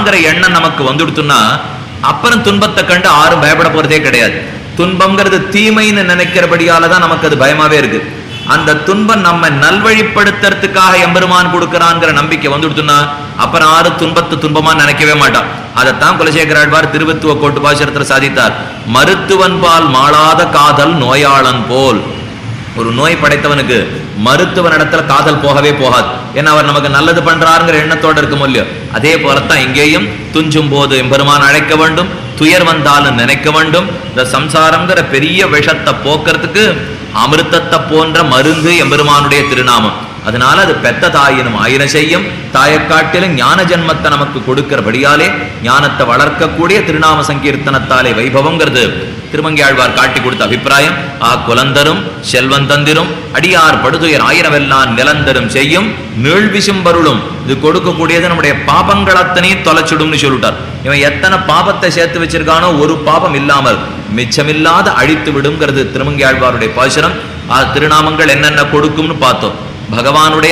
கொடுக்கறாங்கிற எண்ணம் நமக்கு வந்துடுத்துன்னா அப்புறம் துன்பத்தை கண்டு யாரும் பயப்பட போறதே கிடையாது. துன்பம்ங்கிறது தீமைன்னு நினைக்கிறபடியாலதான் நமக்கு அது பயமாவே இருக்கு. அந்த துன்பம் நம்ம நல்வழிப்படுத்துறதுக்காக எம்பெருமான் கொடுக்கிறான்ங்கிற நம்பிக்கை வந்துடுத்துன்னா அப்புறம் யாரும் துன்பத்தை துன்பமா நினைக்கவே மாட்டான். அதைத்தான் குலசேகர ஆழ்வார் திருவத்துவ கோட்டு பாசுரத்தில் சாதித்தார். மருத்துவன் பால் மாளாத காதல் நோயாளன் போல். ஒரு நோய் படைத்தவனுக்கு மருத்துவன் இடத்துல காதல் போகவே போகாது. ஏன்னா அவர் நமக்கு நல்லது பண்றாருங்கிற எண்ணத்தோடு இருக்கும் இல்லையோ, அதே போலத்தான் இங்கேயும் துஞ்சும் போது எம்பெருமான் அழைக்க வேண்டும், துயர் வந்தாலும் நினைக்க வேண்டும். இந்த சம்சாரம்ங்கிற பெரிய விஷத்தை போக்குறதுக்கு அமிர்தத்தை போன்ற மருந்து எம்பெருமானுடைய திருநாமம். அதனால அது பெத்த தாயினும் ஆயின செய்யும், தாயக்காட்டிலும் ஞான ஜென்மத்தை நமக்கு கொடுக்கிறபடியாலே ஞானத்தை வளர்க்கக்கூடிய திருநாம சங்கீர்த்தனத்தாலே வைபவங்கிறது திருமங்கை ஆழ்வார் காட்டி கொடுத்த அபிப்பிராயம். குலந்தரும் செல்வந்தந்திரும் அடியார் படுதுயர் ஆயிரவெல்லாம் நிலந்தரும் செய்யும் நீழ்விசும் பருளும். இது கொடுக்கக்கூடியது நம்முடைய பாபங்கள் அத்தனையும் தொலைச்சிடும்னு சொல்லிட்டார். இவன் எத்தனை பாபத்தை சேர்த்து வச்சிருக்கானோ ஒரு பாபம் இல்லாமல் மிச்சமில்லாத அழித்து விடுங்கிறது திருமங்கை ஆழ்வாருடைய பாசுரம். திருநாமங்கள் என்னென்ன கொடுக்கும்னு பார்த்தோம். பகவானுடைய